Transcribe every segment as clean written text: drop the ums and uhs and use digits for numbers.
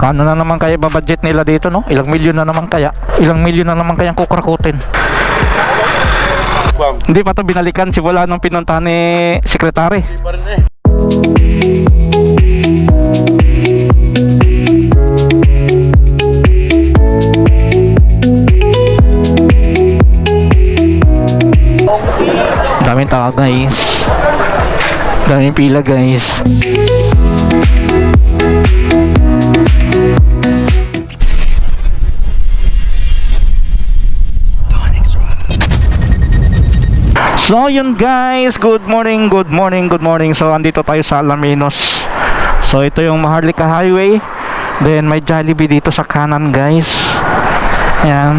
Kano na naman kaya babudget nila dito, no? Ilang milyon na naman kaya? Ilang milyon na naman kayang kukrakutin? Hindi pa to binalikan simula nung pinuntahan ni Sekretary. Hindi pa rin eh. Daming tao guys. Daming pila guys. So yun guys, good morning. So andito tayo sa Alaminos. So ito yung Maharlika Highway. Then may Jollibee dito sa kanan guys. Ayan.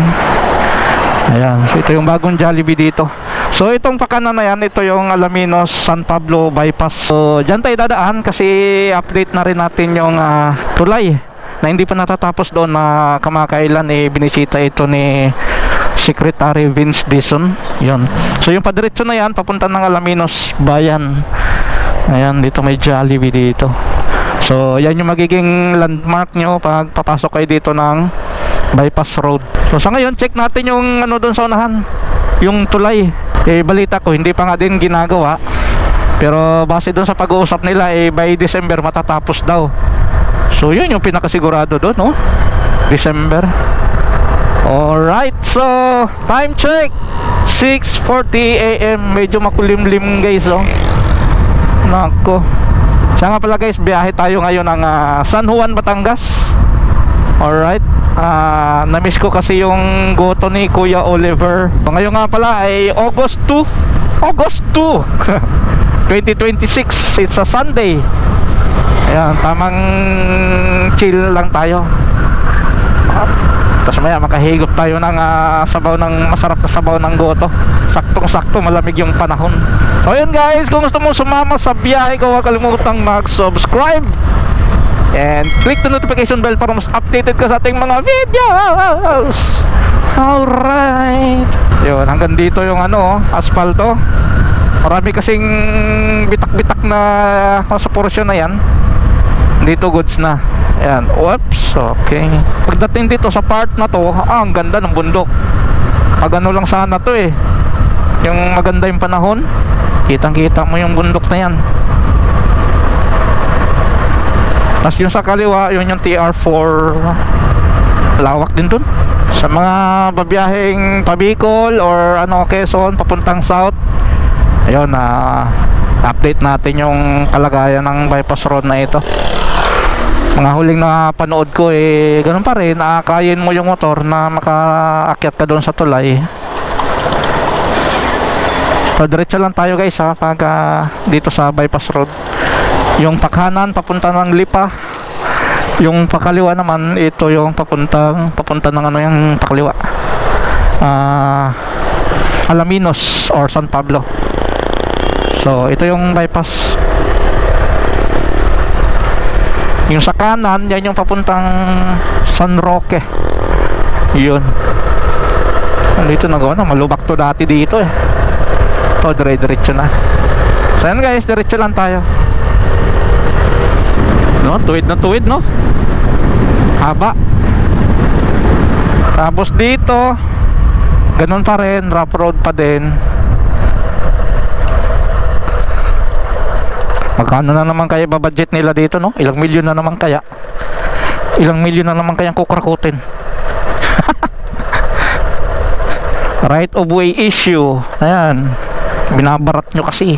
So ito yung bagong Jollibee dito. So itong pakanan na yan, ito yung Alaminos San Pablo bypass. So dyan tayo dadaan kasi update na rin natin yung tulay na hindi pa natatapos doon na kamakailan binisita ito ni Secretary Vince Dizon. Yun. So yung padiretso na yan papunta ng Alaminos Bayan. Ayan, dito may Jollibee dito. So yan yung magiging landmark nyo pag papasok kayo dito ng bypass road. So sa ngayon check natin yung ano doon sa unahan, yung tulay. Balita ko hindi pa nga din ginagawa, pero base doon sa pag-uusap nila by December matatapos daw. So yun yung pinakasigurado doon, no? December. Alright, so time check 6:40 AM. Medyo makulimlim guys, oh. Nako. Siya nga pala guys, biyahe tayo ngayon ng San Juan, Batangas. Alright. Na-miss ko kasi yung goto ni Kuya Oliver. Ngayon nga pala ay August 2 2026. It's a Sunday. Ayan, tamang chill lang tayo. Tapos maya makahigop tayo ng sabaw ng masarap na sabaw ng goto. Saktong sakto, malamig yung panahon. So yun guys, kung gusto mong sumama sa biyahe ko, huwag kalimutang mag-subscribe and click the notification bell para mas updated ka sa ating mga videos. Alright. Yun, hanggang dito yung asfalto. Marami kasing bitak-bitak na sa portion na yan. Dito goods na. Ayan, whoops, okay. Pagdating dito sa part na to, ang ganda ng bundok. Pag lang sana to yung maganda yung panahon, kitang-kita mo yung bundok na yan. Tapos yung sa kaliwa, yun yung TR4. Lawak din dun. Sa mga babiyaheng Pabicol or Quezon, papuntang south, ayun, update natin yung kalagayan ng bypass road na ito. Mga huling na panood ko ganun pa rin, aakayin mo yung motor na makaakyat ka doon sa tulay. So diretso lang tayo guys pag dito sa bypass road. Yung pakanan papunta ng Lipa, yung pakaliwa naman ito yung papunta ng yung pakaliwa, Alaminos or San Pablo. So ito yung bypass. Yung sa kanan, yan yung papuntang San Roque. Yun. Dito malubak to dati dito Ito, dire-diretso na. So yan guys, diretso lang tayo. No, tuwid na tuwid, no? Haba. Tapos dito, ganun pa rin, rough road pa din. Magkano na naman kaya babudget nila dito, no? Ilang milyon na naman kaya? Ilang milyon na naman kayang kukrakutin? Right of way issue. Ayan. Binabarat nyo kasi.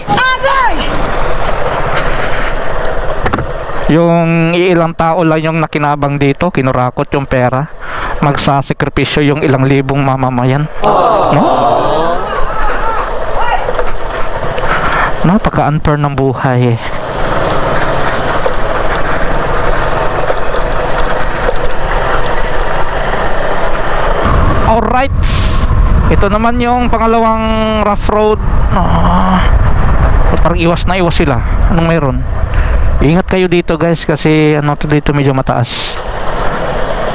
Yung ilang tao lang yung nakinabang dito, kinurakot yung pera. Magsasakripisyo yung ilang libong mamamayan. No? Napaka-unfair ng buhay Alright. Ito naman yung pangalawang rough road. Parang iwas na iwas sila. Anong meron? Ingat kayo dito guys kasi dito medyo mataas.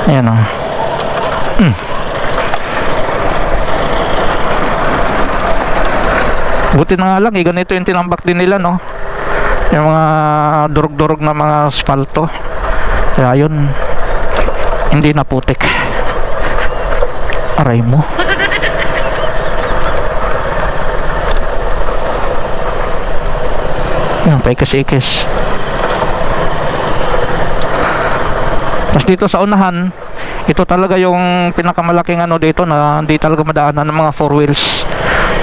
Ayan Buti na nga lang ganito yung tinambak din nila, no? Yung mga durog-durog na mga asfalto. Kaya yun, Hindi na putik. Aray mo. Yan, paikis-ikis. Tapos dito sa unahan, ito talaga yung pinakamalaking ano dito na hindi talaga madaanan ng mga 4 wheels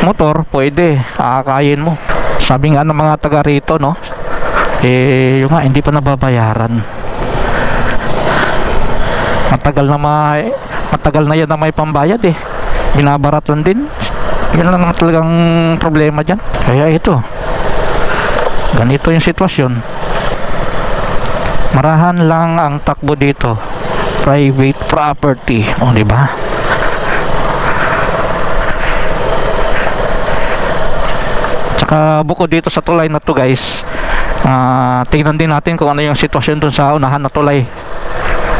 motor. Pwede, aakayin mo. Sabi nga ng mga taga rito, no, yung nga hindi pa nababayaran. Matagal na yan na may pambayad eh. Binabarat lang din. Yan lang naman talagang problema dyan. Kaya ito, ganito yung sitwasyon. Marahan lang ang takbo dito. Private property, o di ba? Tsaka bukod dito sa tulay na to, guys, tingnan din natin kung ano yung sitwasyon dun sa unahan na tulay.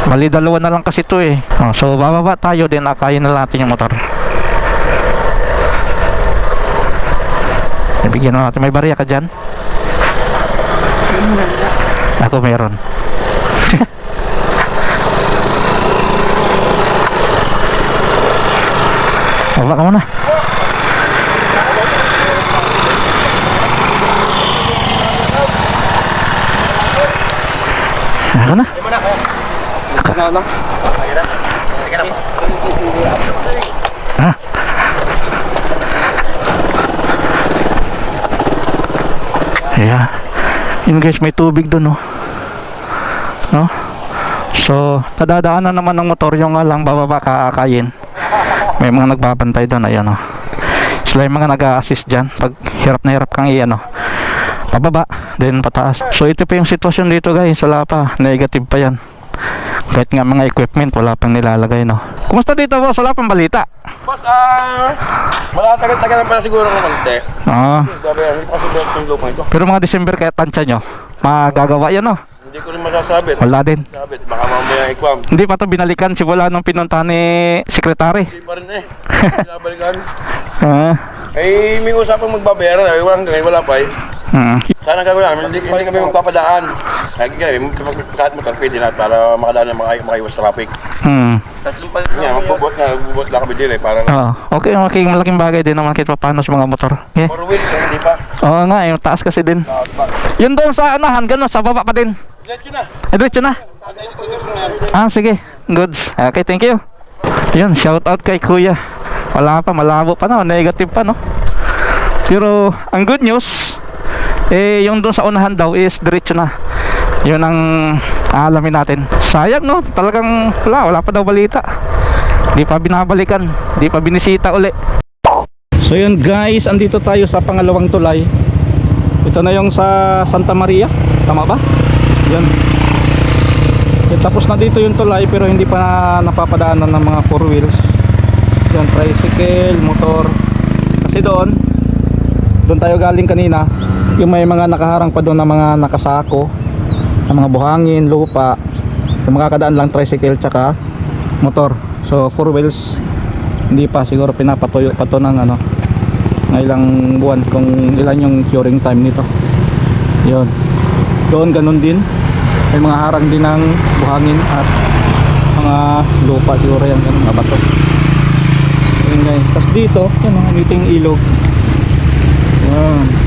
Bali dalawa na lang kasi to eh. So bababa tayo, din akayin na natin yung motor. Ibigyan na natin. May barya ka dyan? Ako meron. Baba ka muna. Ako na. Ha? Yeah. Yun guys, may tubig doon, no? No? So, nadadaanan naman ng motor, yung nga lang bababa kaakayin. May mga nagbabantay doon, ayan, no? Sila yung mga nag-a-assist dyan pag hirap na hirap kang iyan, no? Pababa, then pataas. So ito pa yung sitwasyon dito, guys. Wala pa, negative pa yan. Kahit nga mga equipment wala pang nilalagay, no? Kumusta dito, boss? Wala pang balita? Boss, tagal-tagal na pala siguro ng konti. Pero mga December kaya tansya nyo, magagawa yan, no? Hindi ko rin masasabit. Wala din. Baka mamaya ikwam. Hindi pa to binalikan simula nung pinunta ni sekretary. Hindi pa rin eh. Binabalikan. May usapang magbabayaran. Wala pa eh. Sana gagawin namin, hindi kami magpapadaan. Lagi kami, kahit motor, pwede na para makadaan na makaiwas traffic. Magbubot lang kami din eh. Okay, malaking bagay din naman kahit paano sa mga motor. 4 wheels, hindi pa. Oo nga, yung taas kasi din. Yun doon sa anahan, gano'n, sa baba pa din. Diretso na. Diretso na? Sige, goods. Okay, thank you. Yun, shout out kay kuya. Wala pa, malabo pa, no? Negative pa, no? Pero ang good news, yung doon sa unahan daw is diretso na. Yun ang aalamin natin. Sayang, no? Talagang wala pa daw balita. Di pa binabalikan, di pa binisita uli. So yun guys, andito tayo sa pangalawang tulay. Ito na yung sa Santa Maria, tama ba? Yan. Tapos na dito yung tulay pero hindi pa napapadaanan ng mga 4 wheels. Yan, tricycle, motor. Kasi doon tayo galing kanina, yung may mga nakaharang pa doon na mga nakasako, ng mga buhangin, lupa. Yung makakadaan lang tricycle tsaka motor. So 4 wheels hindi pa, siguro pinapatuyo pa to ng ano, ng ilang buwan kung ilan yung curing time nito. Yun. Doon ganun din, may mga harang din ng buhangin at mga lupa siguro yan, ganun, mga bato. Yun guys. Tapos dito, yun, umiting ilog. Yan.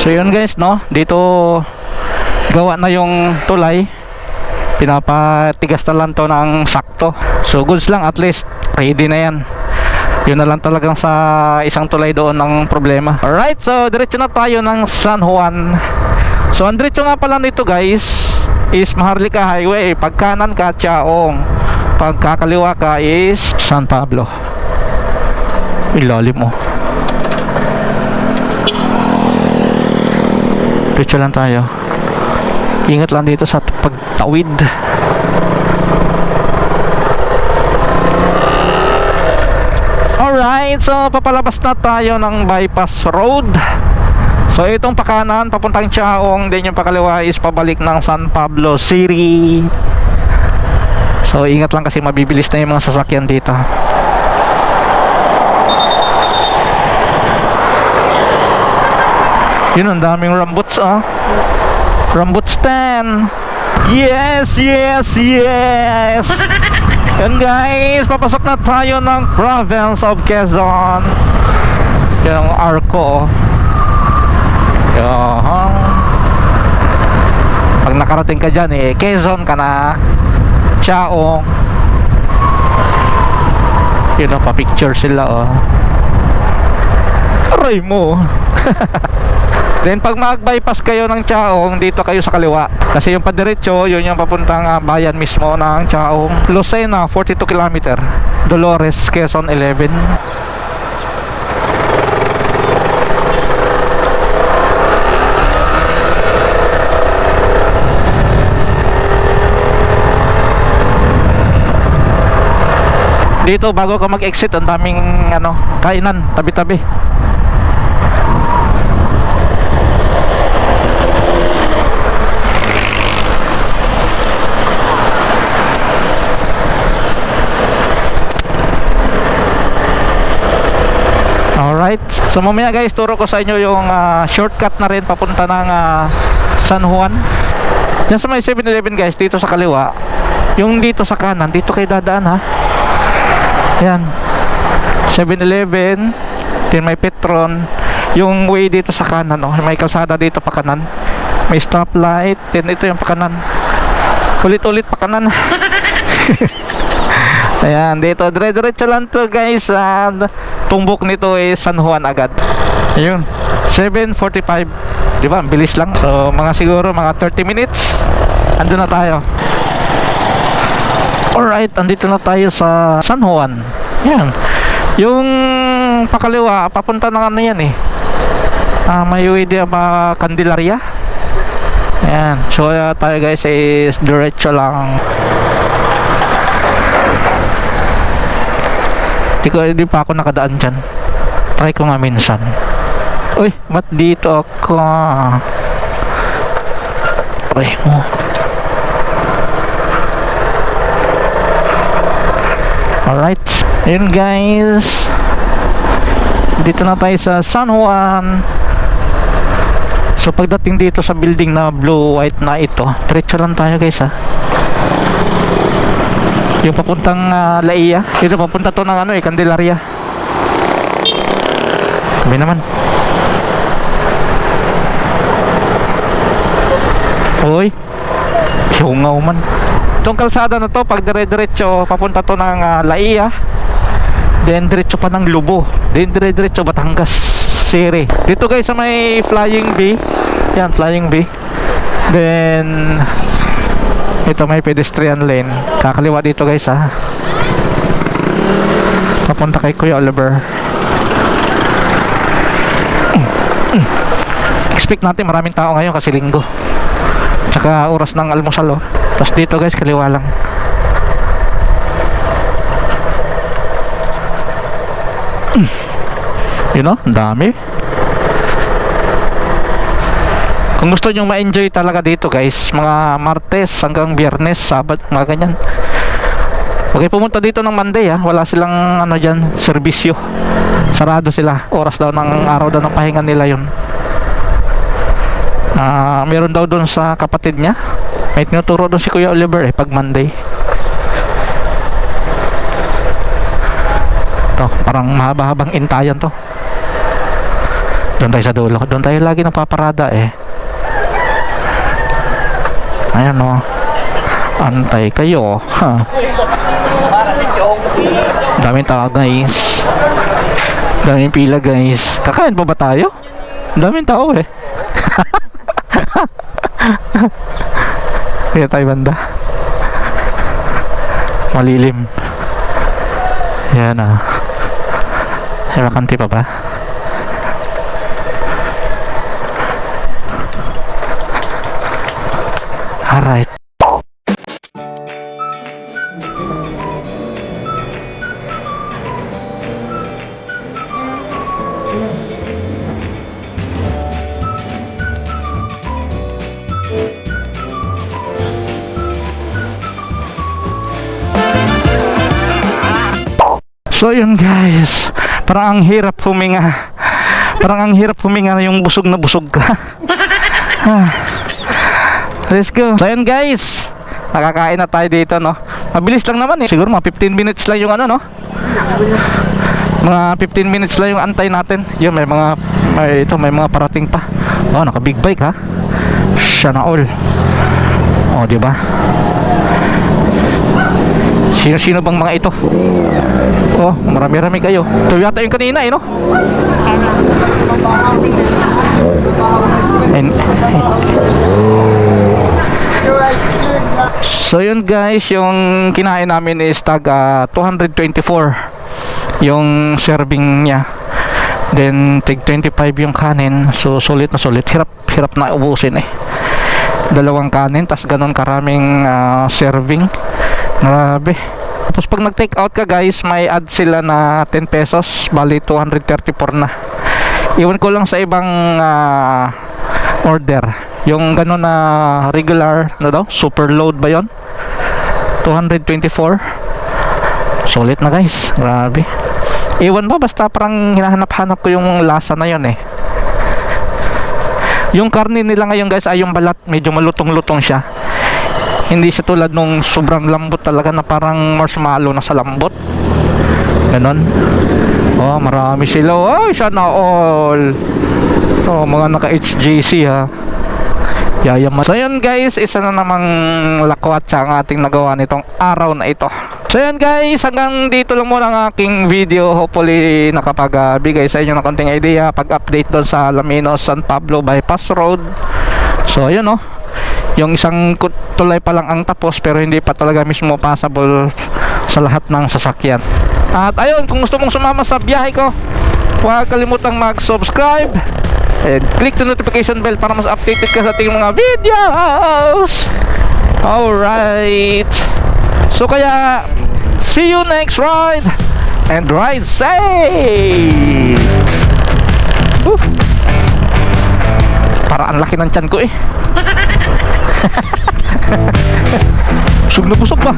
So yun guys, no, dito gawa na yung tulay, pinapatigas na lang to ng sakto. So goods lang, at least ready na yan. Yun na lang talagang sa isang tulay doon ng problema. Alright, so diretso na tayo ng San Juan. So ang diretso nga pala nito guys is Maharlika Highway. Pag kanan ka, Chaong. Pag kakaliwa ka is San Pablo. Ilalim mo. Diretso lang tayo. Ingat lang dito sa pagtawid. Alright, so papalabas na tayo ng bypass road. So itong pakanan papuntang Chaong, din yung pakaliwa is pabalik ng San Pablo City. So ingat lang kasi mabibilis na yung mga sasakyan dito. Yun, ang daming rambuts, oh. Rambuts 10. Yes, yes, yes. Yan guys, papasok na tayo ng province of Quezon. Yan ang Arco, oh. Yan. Pag nakarating ka dyan, eh, Quezon ka na. Chaong. Yun, oh, pa-picture sila, oh. Aray mo. Then pag mag-bypass kayo ng Chaong, dito kayo sa kaliwa. Kasi yung padiretso, yun yung papuntang bayan mismo ng Chaong. Lucena, 42 km. Dolores, Quezon, 11. Dito bago ka mag-exit, ang daming kainan, tabi-tabi. Alright, so mamaya guys, turo ko sa inyo yung shortcut na rin papunta ng San Juan. Yan sa may 7-Eleven guys, dito sa kaliwa. Yung dito sa kanan, dito kayo dadaan, ha. Yan, 7-Eleven, then may Petron. Yung way dito sa kanan, oh, may kalsada dito pa kanan. May stoplight, then ito yung pa kanan. Ulit-ulit pa kanan. Ayan, dito dire-diretso lang to guys. Tumbok nito is San Juan agad. Ayun, 7:45. Di ba, ang bilis lang. So mga siguro mga 30 minutes andun na tayo. Alright, andito na tayo sa San Juan. Yan, yung pakaliwa papunta ng ano yan, eh, may idea ba Candelaria. Yan, so tayo guys is diretso lang. Di pa ako nakadaan dyan. Try ko nga minsan. Uy, ba't dito ako? Try mo. Alright, yun guys, dito na tayo sa San Juan. So pagdating dito sa building na blue white na ito, diretso lang tayo guys, ha. Yung papuntang Laia. Dito papunta to ng Candelaria. Sabi naman. Uy, hungaw man. Itong kalsada na to, pag dire-diretso papunta to ng Laia, then diretso pa ng Lubo, then dire-diretso Batangas City. Dito guys sa may Flying B. Yan, Flying B. Then ito may pedestrian lane. Kakaliwa dito guys, ha. Papunta kay Kuya Oliver. Expect natin maraming tao ngayon kasi linggo. Tsaka oras ng almusal, oh. Tapos dito guys, kaliwa lang. You know, ang dami. Kung gusto nyo ma-enjoy talaga dito guys, mga Martes hanggang Biyernes, Sabat, mga ganyan, okay, pumunta dito ng Monday, ha. Wala silang dyan, serbisyo. Sarado sila. Oras daw ng araw daw ng pahinga nila yun. Meron daw doon sa kapatid niya. May tinuturo doon si Kuya Oliver, pag Monday. To, parang mahaba-habang intayan to. Doon tayo sa dulo. Doon tayo lagi napaparada, Ayan, oh. Antay kayo, ha. Daming tao guys. Daming pila guys. Kakain pa ba tayo? Daming tao, Kaya tayo banda. Malilim. Yan, May makanti pa ba? Alright. So yun guys, parang ang hirap huminga. Parang ang hirap huminga yung busog na busog ka. Let's go. So yun guys, nakakain na tayo dito, no. Mabilis lang naman eh. Siguro mga 15 minutes lang yung ano, no. Mga 15 minutes lang yung antay natin. Yun, may mga parating pa. Oh, naka big bike ha. Sana all. Oh, di ba? Sino bang mga ito? Oh, marami-rami kayo. Ito yata yung kanina eh, no? So yun guys, yung kinain namin is taga 224 yung serving niya. Then tig 25 yung kanin. So sulit na sulit. Hirap na ubusin eh. Dalawang kanin tas ganun karaming serving. Grabe. Tapos pag nag-take out ka guys, may add sila na 10 pesos, bali 234 na. Iwan ko lang sa ibang order. Yung gano'n na regular, ano daw? Super load ba yon? 224. Sulit na guys. Grabe. Iwan ba? Basta parang hinahanap-hanap ko yung lasa na yon eh. Yung karne nila ngayon guys ay yung balat. Medyo malutong-lutong siya. Hindi siya tulad nung sobrang lambot talaga na parang marshmallow na sa lambot. Ganon. Oh, marami sila. Oh, sana all. Oh, mga naka-HJC ha. Yayaman. So yun guys, isa na namang lakwatsa ang ating nagawa nitong araw na ito. So yun guys, hanggang dito lang muna ang aking video. Hopefully nakapagbigay sa inyo ng konting idea pag-update doon sa Alaminos San Pablo Bypass Road. So yun oh, yung isang tulay pa lang ang tapos pero hindi pa talaga mismo passable sa lahat ng sasakyan. At ayun, kung gusto mong sumama sa biyahe ko, huwag kalimutang mag-subscribe and click the notification bell para mas updated ka sa ating mga videos. Alright, so kaya see you next ride and ride safe. Para ang laki ng tiyan ko eh. Busog na busog ba?